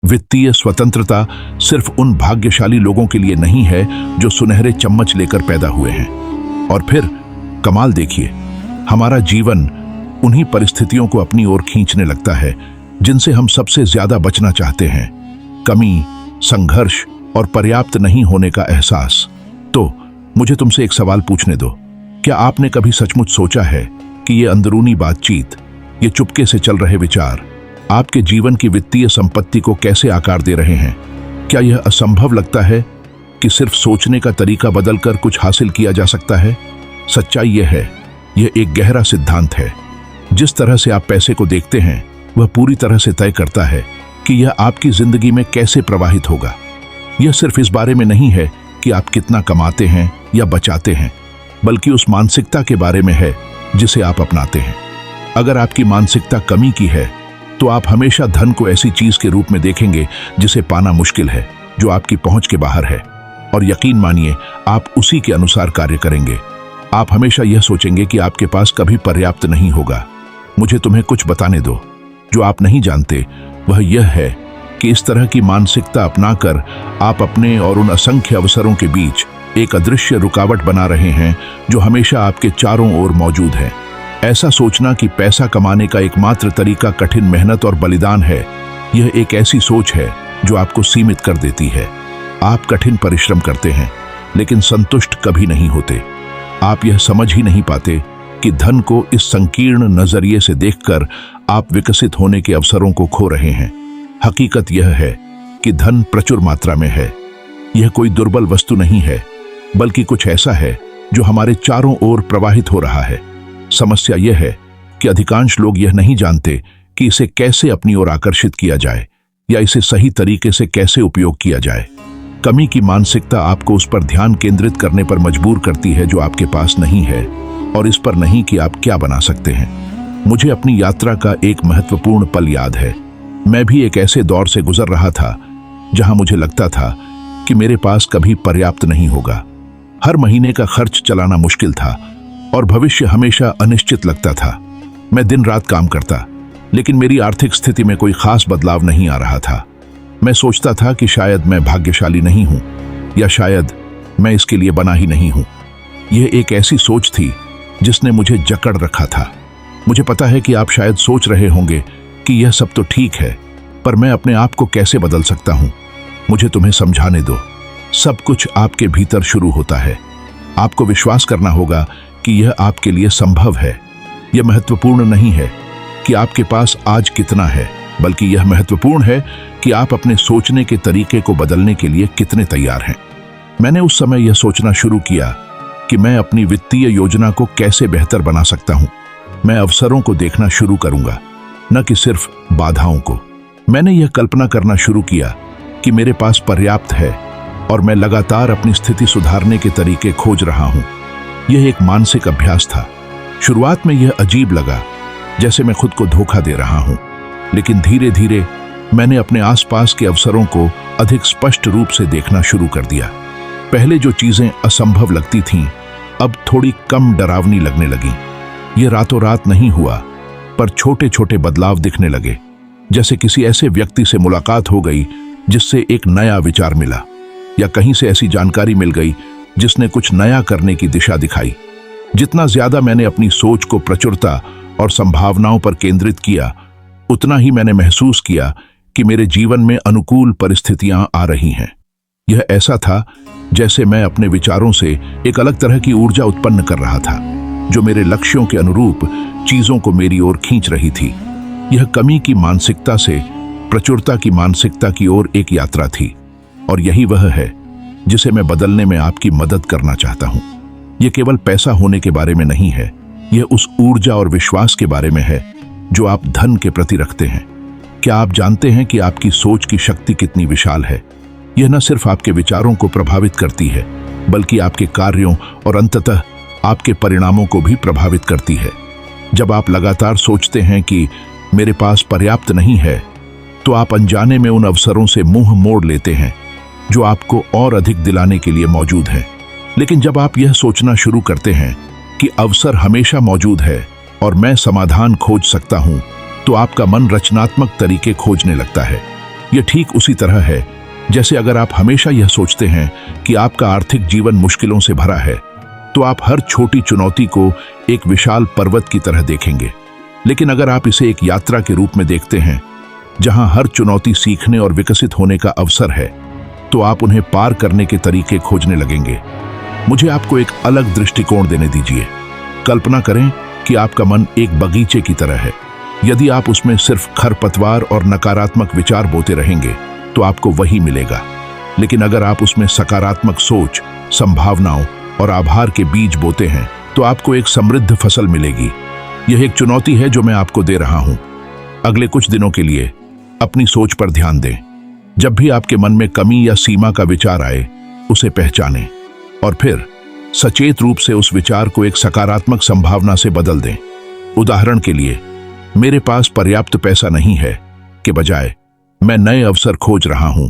वित्तीय स्वतंत्रता सिर्फ उन भाग्यशाली लोगों के लिए नहीं है जो सुनहरे चम्मच लेकर पैदा हुए हैं। और फिर कमाल देखिए, हमारा जीवन उन्हीं परिस्थितियों को अपनी ओर खींचने लगता है जिनसे हम सबसे ज्यादा बचना चाहते हैं। कमी, संघर्ष और पर्याप्त नहीं होने का एहसास। तो मुझे तुमसे एक सवाल पूछने दो, क्या आपने कभी सचमुच सोचा है कि ये अंदरूनी बातचीत, ये चुपके से चल रहे विचार आपके जीवन की वित्तीय संपत्ति को कैसे आकार दे रहे हैं? क्या यह असंभव लगता है कि सिर्फ सोचने का तरीका बदलकर कुछ हासिल किया जा सकता है? सच्चाई यह है, यह एक गहरा सिद्धांत है। जिस तरह से आप पैसे को देखते हैं वह पूरी तरह से तय करता है कि यह आपकी जिंदगी में कैसे प्रवाहित होगा। यह सिर्फ इस बारे में नहीं है कि आप कितना कमाते हैं या बचाते हैं, बल्कि उस मानसिकता के बारे में है जिसे आप अपनाते हैं। अगर आपकी मानसिकता कमी की है तो आप हमेशा धन को ऐसी चीज के रूप में देखेंगे जिसे पाना मुश्किल है, जो आपकी पहुंच के बाहर है। और यकीन मानिए, आप उसी के अनुसार कार्य करेंगे। आप हमेशा यह सोचेंगे कि आपके पास कभी पर्याप्त नहीं होगा। मुझे तुम्हें कुछ बताने दो जो आप नहीं जानते। वह यह है कि इस तरह की मानसिकता अपनाकर आप अपने और उन असंख्य अवसरों के बीच एक अदृश्य रुकावट बना रहे हैं जो हमेशा आपके चारों ओर मौजूद है। ऐसा सोचना कि पैसा कमाने का एकमात्र तरीका कठिन मेहनत और बलिदान है, यह एक ऐसी सोच है जो आपको सीमित कर देती है। आप कठिन परिश्रम करते हैं लेकिन संतुष्ट कभी नहीं होते। आप यह समझ ही नहीं पाते कि धन को इस संकीर्ण नजरिए से देखकर आप विकसित होने के अवसरों को खो रहे हैं। हकीकत यह है कि धन प्रचुर मात्रा में है। यह कोई दुर्बल वस्तु नहीं है, बल्कि कुछ ऐसा है जो हमारे चारों ओर प्रवाहित हो रहा है। समस्या यह है कि अधिकांश लोग यह नहीं जानते कि इसे कैसे अपनी ओर आकर्षित किया जाए या इसे सही तरीके से कैसे उपयोग किया जाए। कमी की मानसिकता आपको उस पर ध्यान केंद्रित करने पर मजबूर करती है जो आपके पास नहीं है, और इस पर नहीं कि आप क्या बना सकते हैं। मुझे अपनी यात्रा का एक महत्वपूर्ण पल याद है। मैं भी एक ऐसे दौर से गुजर रहा था जहां मुझे लगता था कि मेरे पास कभी पर्याप्त नहीं होगा। हर महीने का खर्च चलाना मुश्किल था और भविष्य हमेशा अनिश्चित लगता था। मैं दिन रात काम करता, लेकिन मेरी आर्थिक स्थिति में कोई खास बदलाव नहीं आ रहा था। मैं सोचता था कि शायद मैं भाग्यशाली नहीं हूं, या शायद मैं इसके लिए बना ही नहीं हूं। यह एक ऐसी सोच थी जिसने मुझे जकड़ रखा था। मुझे पता है कि आप शायद सोच रहे होंगे कि यह सब तो ठीक है, पर मैं अपने आप को कैसे बदल सकता हूं? मुझे तुम्हें समझाने दो। सब कुछ आपके भीतर शुरू होता है। आपको विश्वास करना होगा कि यह आपके लिए संभव है। यह महत्वपूर्ण नहीं है कि आपके पास आज कितना है, बल्कि यह महत्वपूर्ण है कि आप अपने सोचने के तरीके को बदलने के लिए कितने तैयार हैं। मैंने उस समय यह सोचना शुरू किया कि मैं अपनी वित्तीय योजना को कैसे बेहतर बना सकता हूं। मैं अवसरों को देखना शुरू करूंगा, न कि सिर्फ बाधाओं को। मैंने यह कल्पना करना शुरू किया कि मेरे पास पर्याप्त है और मैं लगातार अपनी स्थिति सुधारने के तरीके खोज रहा हूं। यह एक मानसिक अभ्यास था। शुरुआत में यह अजीब लगा, जैसे मैं खुद को धोखा दे रहा हूं, लेकिन धीरे धीरे मैंने अपने आसपास के अवसरों को अधिक स्पष्ट रूप से देखना शुरू कर दिया। पहले जो चीजें असंभव लगती थीं, अब थोड़ी कम डरावनी लगने लगीं। यह रातों रात नहीं हुआ, पर छोटे छोटे बदलाव दिखने लगे। जैसे किसी ऐसे व्यक्ति से मुलाकात हो गई जिससे एक नया विचार मिला, या कहीं से ऐसी जानकारी मिल गई जिसने कुछ नया करने की दिशा दिखाई। जितना ज्यादा मैंने अपनी सोच को प्रचुरता और संभावनाओं पर केंद्रित किया, उतना ही मैंने महसूस किया कि मेरे जीवन में अनुकूल परिस्थितियां आ रही हैं। यह ऐसा था जैसे मैं अपने विचारों से एक अलग तरह की ऊर्जा उत्पन्न कर रहा था, जो मेरे लक्ष्यों के अनुरूप चीजों को मेरी ओर खींच रही थी। यह कमी की मानसिकता से प्रचुरता की मानसिकता की ओर एक यात्रा थी, और यही वह है जिसे मैं बदलने में आपकी मदद करना चाहता हूं। यह केवल पैसा होने के बारे में नहीं है, यह उस ऊर्जा और विश्वास के बारे में है जो आप धन के प्रति रखते हैं। क्या आप जानते हैं कि आपकी सोच की शक्ति कितनी विशाल है? यह न सिर्फ आपके विचारों को प्रभावित करती है, बल्कि आपके कार्यों और अंततः आपके परिणामों को भी प्रभावित करती है। जब आप लगातार सोचते हैं कि मेरे पास पर्याप्त नहीं है, तो आप अनजाने में उन अवसरों से मुंह मोड़ लेते हैं जो आपको और अधिक दिलाने के लिए मौजूद हैं। लेकिन जब आप यह सोचना शुरू करते हैं कि अवसर हमेशा मौजूद है और मैं समाधान खोज सकता हूं, तो आपका मन रचनात्मक तरीके खोजने लगता है। यह ठीक उसी तरह है जैसे अगर आप हमेशा यह सोचते हैं कि आपका आर्थिक जीवन मुश्किलों से भरा है, तो आप हर छोटी चुनौती को एक विशाल पर्वत की तरह देखेंगे। लेकिन अगर आप इसे एक यात्रा के रूप में देखते हैं, जहां हर चुनौती सीखने और विकसित होने का अवसर है, तो आप उन्हें पार करने के तरीके खोजने लगेंगे। मुझे आपको एक अलग दृष्टिकोण देने दीजिए। कल्पना करें कि आपका मन एक बगीचे की तरह है। यदि आप उसमें सिर्फ खरपतवार और नकारात्मक विचार बोते रहेंगे, तो आपको वही मिलेगा। लेकिन अगर आप उसमें सकारात्मक सोच, संभावनाओं और आभार के बीज बोते हैं, तो आपको एक समृद्ध फसल मिलेगी। यह एक चुनौती है जो मैं आपको दे रहा हूं। अगले कुछ दिनों के लिए अपनी सोच पर ध्यान दें। जब भी आपके मन में कमी या सीमा का विचार आए, उसे पहचानें और फिर सचेत रूप से उस विचार को एक सकारात्मक संभावना से बदल दें। उदाहरण के लिए, मेरे पास पर्याप्त पैसा नहीं है के बजाय मैं नए अवसर खोज रहा हूं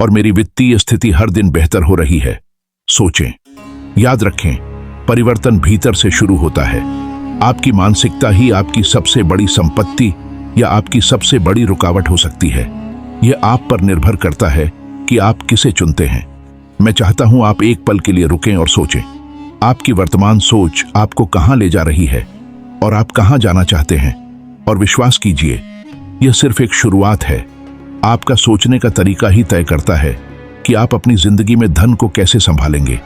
और मेरी वित्तीय स्थिति हर दिन बेहतर हो रही है। सोचें। याद रखें, परिवर्तन भीतर से शुरू होता है। आपकी मानसिकता ही आपकी सबसे बड़ी संपत्ति या आपकी सबसे बड़ी रुकावट हो सकती है। यह आप पर निर्भर करता है कि आप किसे चुनते हैं। मैं चाहता हूं आप एक पल के लिए रुकें और सोचें, आपकी वर्तमान सोच आपको कहां ले जा रही है और आप कहां जाना चाहते हैं। और विश्वास कीजिए, यह सिर्फ एक शुरुआत है। आपका सोचने का तरीका ही तय करता है कि आप अपनी जिंदगी में धन को कैसे संभालेंगे।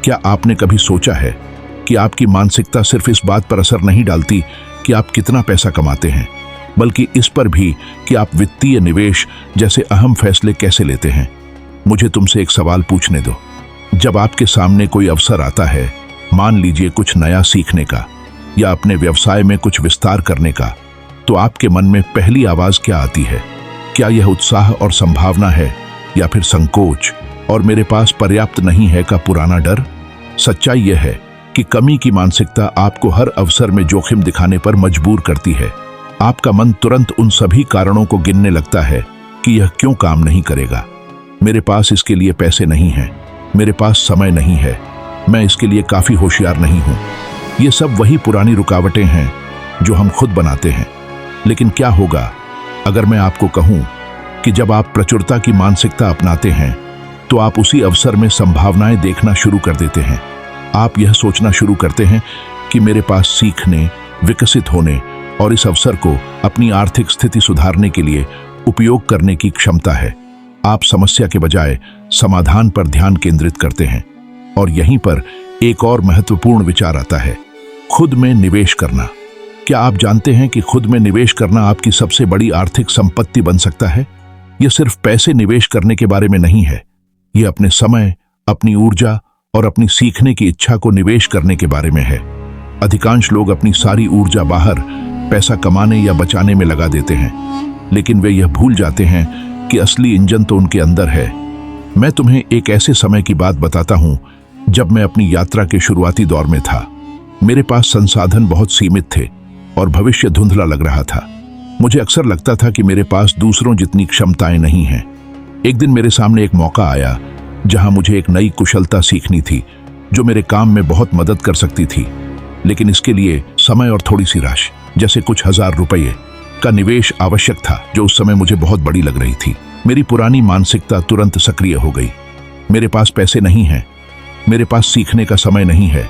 क्या आपने कभी सोचा है कि आपकी मानसिकता सिर्फ इस बात पर असर नहीं डालती कि आप कितना पैसा कमाते हैं, बल्कि इस पर भी कि आप वित्तीय निवेश जैसे अहम फैसले कैसे लेते हैं। मुझे तुमसे एक सवाल पूछने दो। जब आपके सामने कोई अवसर आता है, मान लीजिए कुछ नया सीखने का या अपने व्यवसाय में कुछ विस्तार करने का, तो आपके मन में पहली आवाज क्या आती है? क्या यह उत्साह और संभावना है या फिर संकोच और मेरे पास पर्याप्त नहीं है का पुराना डर? सच्चाई यह है कि कमी की मानसिकता आपको हर अवसर में जोखिम दिखाने पर मजबूर करती है। आपका मन तुरंत उन सभी कारणों को गिनने लगता है कि यह क्यों काम नहीं करेगा। मेरे पास इसके लिए पैसे नहीं हैं, मेरे पास समय नहीं है, मैं इसके लिए काफी होशियार नहीं हूं। ये सब वही पुरानी रुकावटें हैं जो हम खुद बनाते हैं। लेकिन क्या होगा अगर मैं आपको कहूं कि जब आप प्रचुरता की मानसिकता अपनाते हैं, तो आप उसी अवसर में संभावनाएं देखना शुरू कर देते हैं। आप यह सोचना शुरू करते हैं कि मेरे पास सीखने, विकसित होने और इस अवसर को अपनी आर्थिक स्थिति सुधारने के लिए उपयोग करने की क्षमता है। आप समस्या के बजाय समाधान पर ध्यान केंद्रित करते हैं। और यहीं पर एक और महत्वपूर्ण विचार आता है, खुद में निवेश करना। क्या आप जानते हैं कि खुद में निवेश करना आपकी सबसे बड़ी आर्थिक संपत्ति बन सकता है? यह सिर्फ पैसे निवेश करने के बारे में नहीं है, यह अपने समय, अपनी ऊर्जा और अपनी सीखने की इच्छा को निवेश करने के बारे में है। अधिकांश लोग अपनी सारी ऊर्जा बाहर पैसा कमाने या बचाने में लगा देते हैं, लेकिन वे यह भूल जाते हैं कि असली इंजन तो उनके अंदर है। मैं तुम्हें एक ऐसे समय की बात बताता हूं जब मैं अपनी यात्रा के शुरुआती दौर में था। मेरे पास संसाधन बहुत सीमित थे और भविष्य धुंधला लग रहा था। मुझे अक्सर लगता था कि मेरे पास दूसरों जितनी क्षमताएं नहीं हैं। एक दिन मेरे सामने एक मौका आया जहां मुझे एक नई कुशलता सीखनी थी जो मेरे काम में बहुत मदद कर सकती थी, लेकिन इसके लिए समय और थोड़ी सी राशि, जैसे कुछ हजार रुपये का निवेश आवश्यक था, जो उस समय मुझे बहुत बड़ी लग रही थी। मेरी पुरानी मानसिकता तुरंत सक्रिय हो गई। मेरे पास पैसे नहीं हैं, मेरे पास सीखने का समय नहीं है,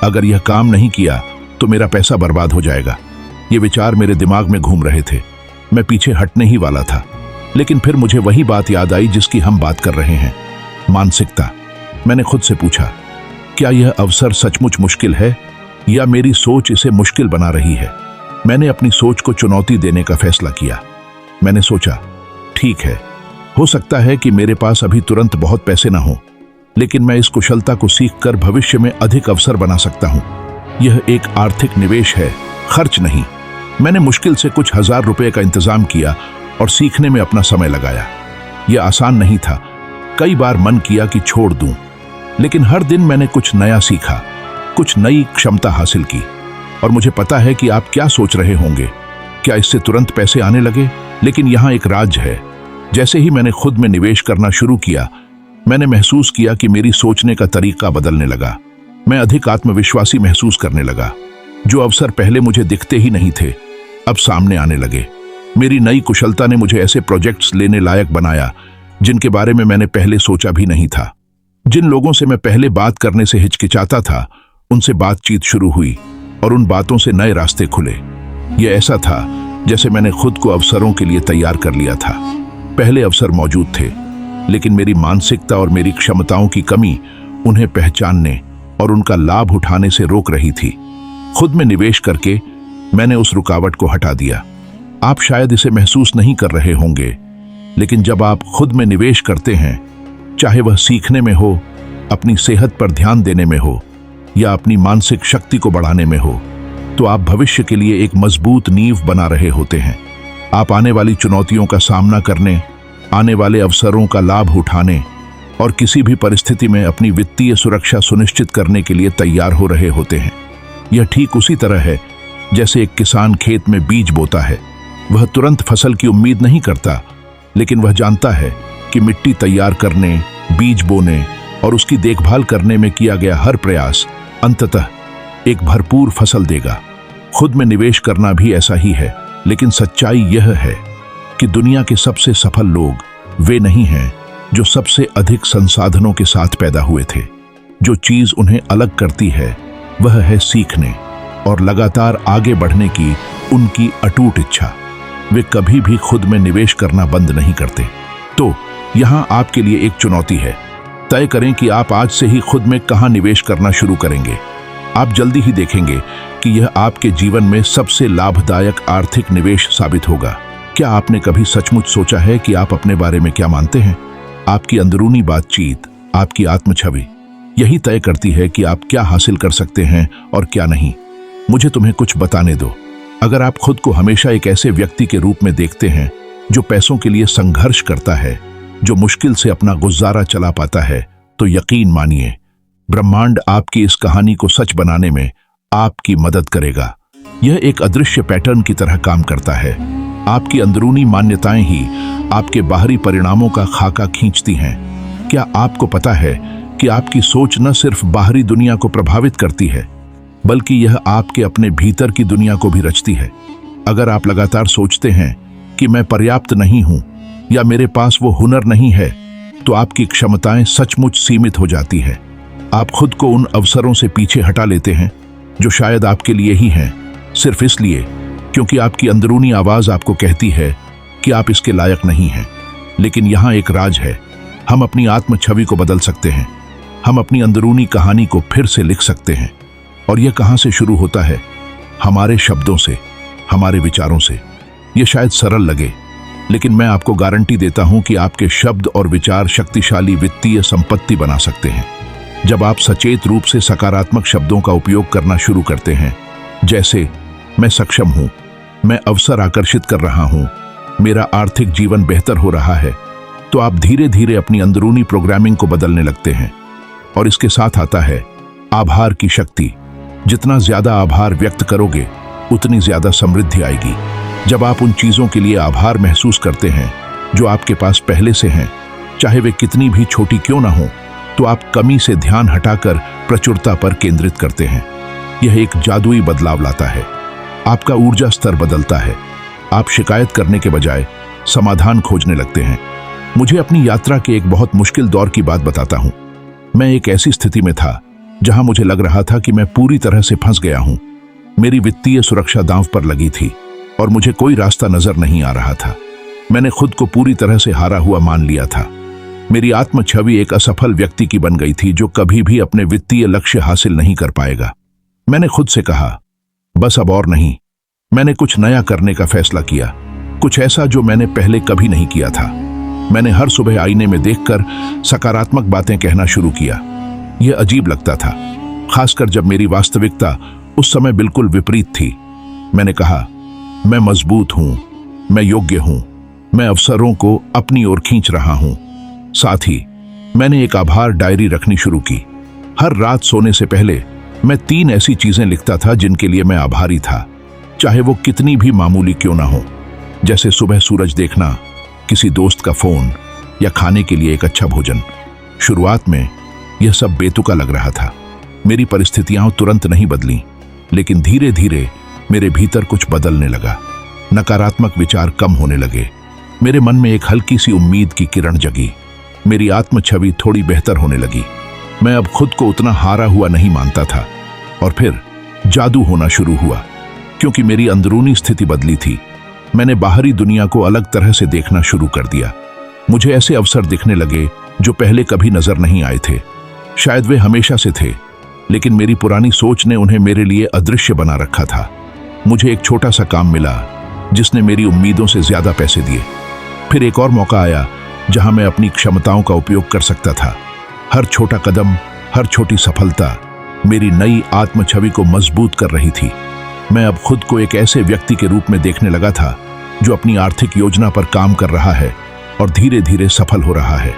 अगर यह काम नहीं किया तो मेरा पैसा बर्बाद हो जाएगा। ये विचार मेरे दिमाग में घूम रहे थे। मैं पीछे हटने ही वाला था, लेकिन फिर मुझे वही बात याद आई जिसकी हम बात कर रहे हैं, मानसिकता। मैंने खुद से पूछा, क्या यह अवसर सचमुच मुश्किल है या मेरी सोच इसे मुश्किल बना रही है? मैंने अपनी सोच को चुनौती देने का फैसला किया। मैंने सोचा, ठीक है, हो सकता है कि मेरे पास अभी तुरंत बहुत पैसे ना हो, लेकिन मैं इस कुशलता को सीखकर भविष्य में अधिक अवसर बना सकता हूं। यह एक आर्थिक निवेश है, खर्च नहीं। मैंने मुश्किल से कुछ हजार रुपए का इंतजाम किया और सीखने में अपना समय लगाया। यह आसान नहीं था। कई बार मन किया कि छोड़ दूं, लेकिन हर दिन मैंने कुछ नया सीखा, कुछ नई क्षमता हासिल की। और मुझे पता है कि आप क्या सोच रहे होंगे, क्या इससे तुरंत पैसे आने लगे? लेकिन यहां एक राज है। जैसे ही मैंने खुद में निवेश करना शुरू किया, मैंने महसूस किया कि मेरी सोचने का तरीका बदलने लगा। मैं अधिक आत्मविश्वासी महसूस करने लगा। जो अवसर पहले मुझे दिखते ही नहीं थे, अब सामने आने लगे। मेरी नई कुशलता ने मुझे ऐसे प्रोजेक्ट्स लेने लायक बनाया जिनके बारे में मैंने पहले सोचा भी नहीं था। जिन लोगों से मैं पहले बात करने से हिचकिचाता था, उनसे बातचीत शुरू हुई और उन बातों से नए रास्ते खुले। यह ऐसा था जैसे मैंने खुद को अवसरों के लिए तैयार कर लिया था। पहले अवसर मौजूद थे, लेकिन मेरी मानसिकता और मेरी क्षमताओं की कमी उन्हें पहचानने और उनका लाभ उठाने से रोक रही थी। खुद में निवेश करके मैंने उस रुकावट को हटा दिया। आप शायद इसे महसूस नहीं कर रहे होंगे, लेकिन जब आप खुद में निवेश करते हैं, चाहे वह सीखने में हो, अपनी सेहत पर ध्यान देने में हो या अपनी मानसिक शक्ति को बढ़ाने में हो, तो आप भविष्य के लिए एक मजबूत नींव बना रहे होते हैं। आप आने वाली चुनौतियों का सामना करने, आने वाले अवसरों का लाभ उठाने और किसी भी परिस्थिति में अपनी वित्तीय सुरक्षा सुनिश्चित करने के लिए तैयार हो रहे होते हैं। यह ठीक उसी तरह है जैसे एक किसान खेत में बीज बोता है। वह तुरंत फसल की उम्मीद नहीं करता, लेकिन वह जानता है कि मिट्टी तैयार करने, बीज बोने और उसकी देखभाल करने में किया गया हर प्रयास अंततः एक भरपूर फसल देगा। खुद में निवेश करना भी ऐसा ही है, लेकिन सच्चाई यह है कि दुनिया के सबसे सफल लोग वे नहीं हैं जो सबसे अधिक संसाधनों के साथ पैदा हुए थे। जो चीज उन्हें अलग करती है वह है सीखने और लगातार आगे बढ़ने की उनकी अटूट इच्छा। वे कभी भी खुद में निवेश करना बंद नहीं करते। तो यहाँ आपके लिए एक चुनौती है। तय करें कि आप आज से ही खुद में कहाँ निवेश करना शुरू करेंगे। आप जल्दी ही देखेंगे कि यह आपके जीवन में सबसे लाभदायक आर्थिक निवेश साबित होगा। क्या आपने कभी सचमुच सोचा है कि आप अपने बारे में क्या मानते हैं? आपकी अंदरूनी बातचीत, आपकी आत्मछवि यही तय करती है कि आप क्या हासिल कर सकते हैं और क्या नहीं। मुझे तुम्हें कुछ बताने दो। अगर आप खुद को हमेशा एक ऐसे व्यक्ति के रूप में देखते हैं जो पैसों के लिए संघर्ष करता है, जो मुश्किल से अपना गुजारा चला पाता है, तो यकीन मानिए ब्रह्मांड आपकी इस कहानी को सच बनाने में आपकी मदद करेगा। यह एक अदृश्य पैटर्न की तरह काम करता है। आपकी अंदरूनी मान्यताएं ही आपके बाहरी परिणामों का खाका खींचती हैं। क्या आपको पता है कि आपकी सोच न सिर्फ बाहरी दुनिया को प्रभावित करती है, बल्कि यह आपके अपने भीतर की दुनिया को भी रचती है। अगर आप लगातार सोचते हैं कि मैं पर्याप्त नहीं हूं या मेरे पास वो हुनर नहीं है, तो आपकी क्षमताएं सचमुच सीमित हो जाती है। आप खुद को उन अवसरों से पीछे हटा लेते हैं जो शायद आपके लिए ही हैं, सिर्फ इसलिए क्योंकि आपकी अंदरूनी आवाज आपको कहती है कि आप इसके लायक नहीं हैं। लेकिन यहाँ एक राज है। हम अपनी आत्म छवि को बदल सकते हैं। हम अपनी अंदरूनी कहानी को फिर से लिख सकते हैं। और यह कहाँ से शुरू होता है? हमारे शब्दों से, हमारे विचारों से। यह शायद सरल लगे, लेकिन मैं आपको गारंटी देता हूं कि आपके शब्द और विचार शक्तिशाली वित्तीय संपत्ति बना सकते हैं। जब आप सचेत रूप से सकारात्मक शब्दों का उपयोग करना शुरू करते हैं, जैसे मैं सक्षम हूं, मैं अवसर आकर्षित कर रहा हूं, मेरा आर्थिक जीवन बेहतर हो रहा है, तो आप धीरे धीरे अपनी अंदरूनी प्रोग्रामिंग को बदलने लगते हैं। और इसके साथ आता है आभार की शक्ति। जितना ज्यादा आभार व्यक्त करोगे, उतनी ज्यादा समृद्धि आएगी। जब आप उन चीजों के लिए आभार महसूस करते हैं जो आपके पास पहले से हैं, चाहे वे कितनी भी छोटी क्यों ना हो, तो आप कमी से ध्यान हटाकर प्रचुरता पर केंद्रित करते हैं। यह एक जादुई बदलाव लाता है। आपका ऊर्जा स्तर बदलता है। आप शिकायत करने के बजाय समाधान खोजने लगते हैं। मुझे अपनी यात्रा के एक बहुत मुश्किल दौर की बात बताता हूं। मैं एक ऐसी स्थिति में था जहां मुझे लग रहा था कि मैं पूरी तरह से फंस गया हूं। मेरी वित्तीय सुरक्षा दांव पर लगी थी और मुझे कोई रास्ता नजर नहीं आ रहा था। मैंने खुद को पूरी तरह से हारा हुआ मान लिया था। मेरी आत्म छवि एक असफल व्यक्ति की बन गई थी जो कभी भी अपने वित्तीय लक्ष्य हासिल नहीं कर पाएगा। मैंने खुद से कहा, बस अब और नहीं। मैंने कुछ नया करने का फैसला किया, कुछ ऐसा जो मैंने पहले कभी नहीं किया था। मैंने हर सुबह आईने में देखकर सकारात्मक बातें कहना शुरू किया। यह अजीब लगता था, खासकर जब मेरी वास्तविकता उस समय बिल्कुल विपरीत थी। मैंने कहा, मैं मजबूत हूं, मैं योग्य हूं, मैं अवसरों को अपनी ओर खींच रहा हूं। साथ ही मैंने एक आभार डायरी रखनी शुरू की। हर रात सोने से पहले मैं 3 ऐसी चीजें लिखता था जिनके लिए मैं आभारी था, चाहे वो कितनी भी मामूली क्यों ना हो। जैसे सुबह सूरज देखना, किसी दोस्त का फोन या खाने के लिए एक अच्छा भोजन। शुरुआत में यह सब बेतुका लग रहा था। मेरी परिस्थितियां तुरंत नहीं बदली, लेकिन धीरे धीरे मेरे भीतर कुछ बदलने लगा। नकारात्मक विचार कम होने लगे। मेरे मन में एक हल्की सी उम्मीद की किरण जगी। मेरी आत्म छवि थोड़ी बेहतर होने लगी। मैं अब खुद को उतना हारा हुआ नहीं मानता था। और फिर जादू होना शुरू हुआ, क्योंकि मेरी अंदरूनी स्थिति बदली थी। मैंने बाहरी दुनिया को अलग तरह से देखना शुरू कर दिया। मुझे ऐसे अवसर दिखने लगे जो पहले कभी नजर नहीं आए थे। शायद वे हमेशा से थे, लेकिन मेरी पुरानी सोच ने उन्हें मेरे लिए अदृश्य बना रखा था। मुझे एक छोटा सा काम मिला जिसने मेरी उम्मीदों से ज्यादा पैसे दिए। फिर एक और मौका आया जहां मैं अपनी क्षमताओं का उपयोग कर सकता था। हर छोटा कदम, हर छोटी सफलता मेरी नई आत्म छवि को मजबूत कर रही थी। मैं अब खुद को एक ऐसे व्यक्ति के रूप में देखने लगा था जो अपनी आर्थिक योजना पर काम कर रहा है और धीरे धीरे सफल हो रहा है।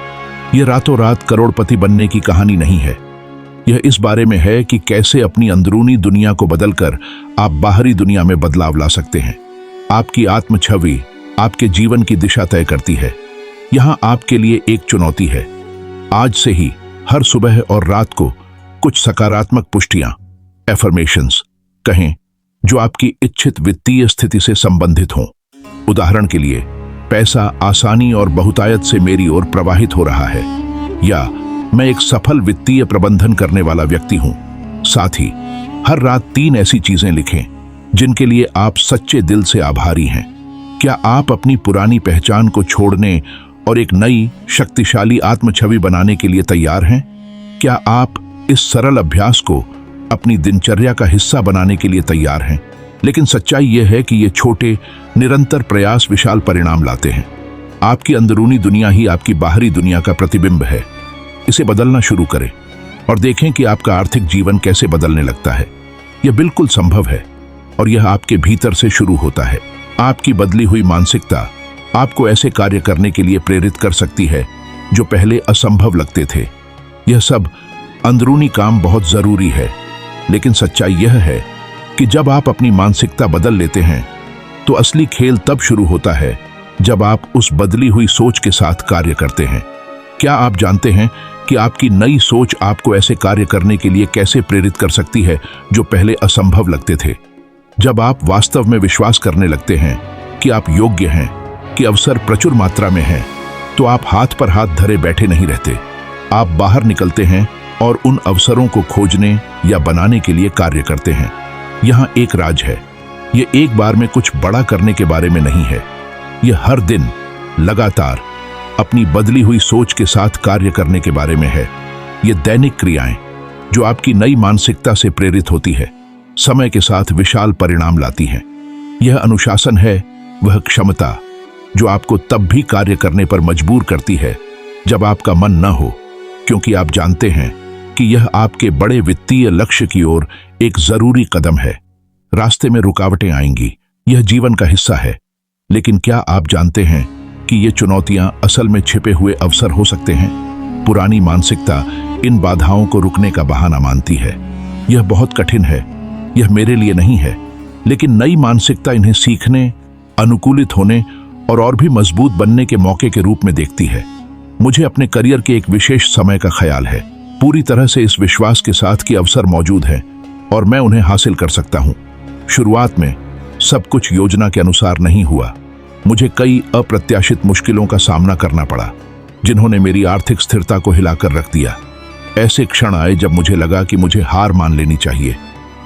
यह रातों रात करोड़पति बनने की कहानी नहीं है। यह इस बारे में है कि कैसे अपनी अंदरूनी दुनिया को बदलकर आप बाहरी दुनिया में बदलाव ला सकते हैं। आपकी आत्म छवि आपके जीवन की दिशा तय करती है। यहां आपके लिए एक चुनौती है। आज से ही हर सुबह और रात को कुछ सकारात्मक पुष्टियां, एफर्मेशंस कहें, जो आपकी इच्छित वित्तीय स्थिति से संबंधित हों। उदाहरण के लिए, पैसा आसानी और बहुतायत से मेरी ओर प्रवाहित हो रहा है, या मैं एक सफल वित्तीय प्रबंधन करने वाला व्यक्ति हूं। साथ ही हर रात 3 ऐसी चीजें लिखें जिनके लिए आप सच्चे दिल से आभारी हैं। क्या आप अपनी पुरानी पहचान को छोड़ने और एक नई शक्तिशाली आत्म छवि बनाने के लिए तैयार हैं? क्या आप इस सरल अभ्यास को अपनी दिनचर्या का हिस्सा बनाने के लिए तैयार हैं? लेकिन सच्चाई यह है कि ये छोटे निरंतर प्रयास विशाल परिणाम लाते हैं। आपकी अंदरूनी दुनिया ही आपकी बाहरी दुनिया का प्रतिबिंब है। इसे बदलना शुरू करें और देखें कि आपका आर्थिक जीवन कैसे बदलने लगता है। यह बिल्कुल संभव है और यह आपके भीतर से शुरू होता है। आपकी बदली हुई मानसिकता आपको ऐसे कार्य करने के लिए प्रेरित कर सकती है जो पहले असंभव लगते थे। यह सब अंदरूनी काम बहुत जरूरी है, लेकिन सच्चाई यह है कि जब आप अपनी मानसिकता बदल लेते हैं तो असली खेल तब शुरू होता है जब आप उस बदली हुई सोच के साथ कार्य करते हैं। क्या आप जानते हैं कि आपकी नई सोच आपको ऐसे कार्य करने के लिए कैसे प्रेरित कर सकती है जो पहले असंभव लगते थे? जब आप वास्तव में विश्वास करने लगते हैं कि आप योग्य हैं, कि अवसर प्रचुर मात्रा में हैं, तो आप हाथ पर हाथ धरे बैठे नहीं रहते। आप बाहर निकलते हैं और उन अवसरों को खोजने या बनाने के लिए कार्य करते हैं। यहाँ एक राज है। यह एक बार में कुछ बड़ा करने के बारे में नहीं है। यह हर दिन लगातार अपनी बदली हुई सोच के साथ कार्य करने के बारे में है। ये दैनिक क्रियाएं जो आपकी नई मानसिकता से प्रेरित होती है, समय के साथ विशाल परिणाम लाती हैं। यह अनुशासन है, वह क्षमता जो आपको तब भी कार्य करने पर मजबूर करती है जब आपका मन न हो, क्योंकि आप जानते हैं कि यह आपके बड़े वित्तीय लक्ष्य की ओर एक जरूरी कदम है। रास्ते में रुकावटें आएंगी, यह जीवन का हिस्सा है, लेकिन क्या आप जानते हैं कि ये चुनौतियां असल में छिपे हुए अवसर हो सकते हैं? पुरानी मानसिकता इन बाधाओं को रुकने का बहाना मानती है। यह बहुत कठिन है, यह मेरे लिए नहीं है, लेकिन नई मानसिकता इन्हें सीखने, अनुकूलित होने और भी मजबूत बनने के मौके के रूप में देखती है। मुझे अपने करियर के एक विशेष समय का ख्याल है, पूरी तरह से इस विश्वास के साथ कि अवसर मौजूद हैं और मैं उन्हें हासिल कर सकता हूं। शुरुआत में सब कुछ योजना के अनुसार नहीं हुआ। मुझे कई अप्रत्याशित मुश्किलों का सामना करना पड़ा, जिन्होंने मेरी आर्थिक स्थिरता को हिलाकर रख दिया। ऐसे क्षण आए जब मुझे लगा कि मुझे हार मान लेनी चाहिए।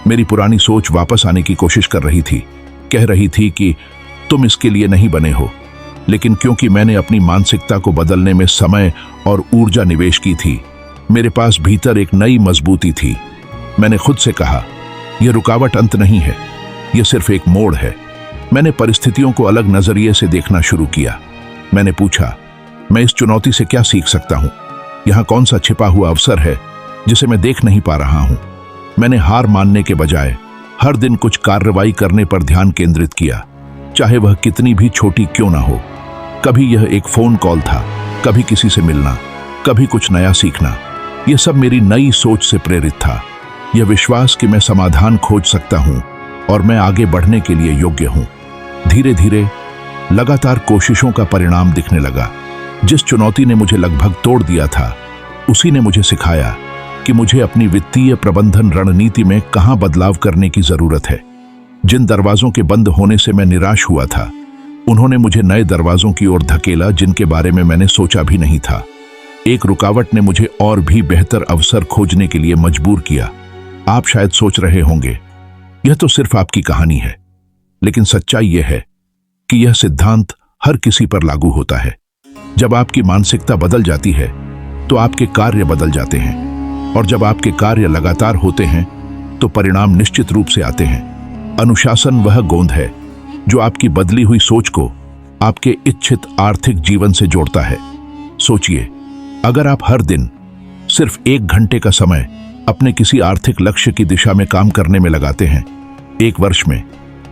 मेरी पुरानी सोच वापस आने की कोशिश कर रही थी, कह रही थी कि तुम इसके लिए नहीं बने हो। लेकिन क्योंकि मैंने अपनी मानसिकता को बदलने में समय और ऊर्जा निवेश की थी, मेरे पास भीतर एक नई मजबूती थी। मैंने खुद से कहा, यह रुकावट अंत नहीं है, यह सिर्फ एक मोड़ है। मैंने परिस्थितियों को अलग नजरिए से देखना शुरू किया। मैंने पूछा, मैं इस चुनौती से क्या सीख सकता हूं? यहां कौन सा छिपा हुआ अवसर है जिसे मैं देख नहीं पा रहा हूं? मैंने हार मानने के बजाय हर दिन कुछ कार्रवाई करने पर ध्यान केंद्रित किया, चाहे वह कितनी भी छोटी क्यों ना हो। कभी यह एक फोन कॉल था, कभी किसी से मिलना, कभी कुछ नया सीखना। यह सब मेरी नई सोच से प्रेरित था। यह विश्वास कि मैं समाधान खोज सकता हूं और मैं आगे बढ़ने के लिए योग्य हूं। धीरे धीरे लगातार कोशिशों का परिणाम दिखने लगा। जिस चुनौती ने मुझे लगभग तोड़ दिया था, उसी ने मुझे सिखाया कि मुझे अपनी वित्तीय प्रबंधन रणनीति में कहां बदलाव करने की जरूरत है। जिन दरवाजों के बंद होने से मैं निराश हुआ था, उन्होंने मुझे नए दरवाजों की ओर धकेला जिनके बारे में मैंने सोचा भी नहीं था। एक रुकावट ने मुझे और भी बेहतर अवसर खोजने के लिए मजबूर किया। आप शायद सोच रहे होंगे, यह तो सिर्फ आपकी कहानी है, लेकिन सच्चाई यह है कि यह सिद्धांत हर किसी पर लागू होता है। जब आपकी मानसिकता बदल जाती है तो आपके कार्य बदल जाते हैं, और जब आपके कार्य लगातार होते हैं तो परिणाम निश्चित रूप से आते हैं। अनुशासन वह गोंद है जो आपकी बदली हुई सोच को आपके इच्छित आर्थिक जीवन से जोड़ता है। सोचिए, अगर आप हर दिन सिर्फ 1 घंटे का समय अपने किसी आर्थिक लक्ष्य की दिशा में काम करने में लगाते हैं, 1 वर्ष में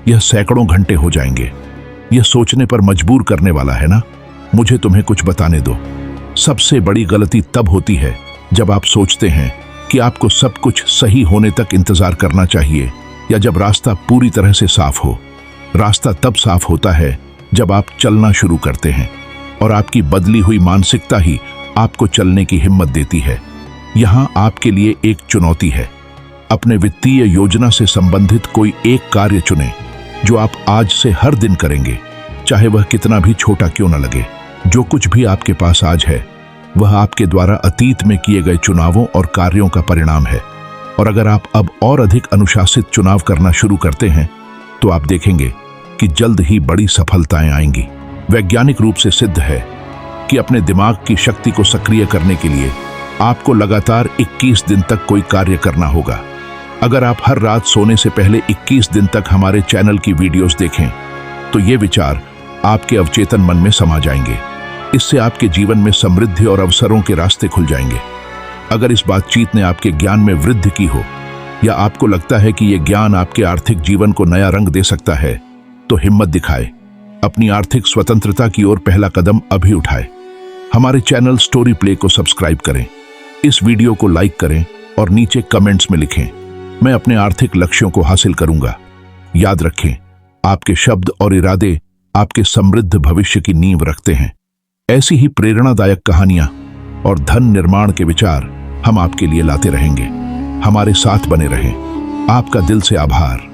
यह सैकड़ों घंटे हो जाएंगे। यह सोचने पर मजबूर करने वाला है ना। मुझे तुम्हें कुछ बताने दो। सबसे बड़ी गलती तब होती है जब आप सोचते हैं कि आपको सब कुछ सही होने तक इंतजार करना चाहिए, या जब रास्ता पूरी तरह से साफ हो। रास्ता तब साफ होता है जब आप चलना शुरू करते हैं, और आपकी बदली हुई मानसिकता ही आपको चलने की हिम्मत देती है। यहां आपके लिए एक चुनौती है। अपने वित्तीय योजना से संबंधित कोई एक कार्य चुनें जो आप आज से हर दिन करेंगे, चाहे वह कितना भी छोटा क्यों न लगे। जो कुछ भी आपके पास आज है वह आपके द्वारा अतीत में किए गए चुनावों और कार्यों का परिणाम है। और अगर आप अब और अधिक अनुशासित चुनाव करना शुरू करते हैं तो आप देखेंगे कि जल्द ही बड़ी सफलताएं आएंगी। वैज्ञानिक रूप से सिद्ध है कि अपने दिमाग की शक्ति को सक्रिय करने के लिए आपको लगातार 21 दिन तक कोई कार्य करना होगा। अगर आप हर रात सोने से पहले 21 दिन तक हमारे चैनल की वीडियोस देखें तो ये विचार आपके अवचेतन मन में समा जाएंगे। इससे आपके जीवन में समृद्धि और अवसरों के रास्ते खुल जाएंगे। अगर इस बातचीत ने आपके ज्ञान में वृद्धि की हो, या आपको लगता है कि यह ज्ञान आपके आर्थिक जीवन को नया रंग दे सकता है, तो हिम्मत दिखाएं। अपनी आर्थिक स्वतंत्रता की ओर पहला कदम अभी उठाएं। हमारे चैनल स्टोरी प्ले को सब्सक्राइब करें, इस वीडियो को लाइक करें और नीचे कमेंट्स में लिखें, मैं अपने आर्थिक लक्ष्यों को हासिल करूंगा। याद रखें, आपके शब्द और इरादे आपके समृद्ध भविष्य की नींव रखते हैं। ऐसी ही प्रेरणादायक कहानियां और धन निर्माण के विचार हम आपके लिए लाते रहेंगे। हमारे साथ बने रहें। आपका दिल से आभार।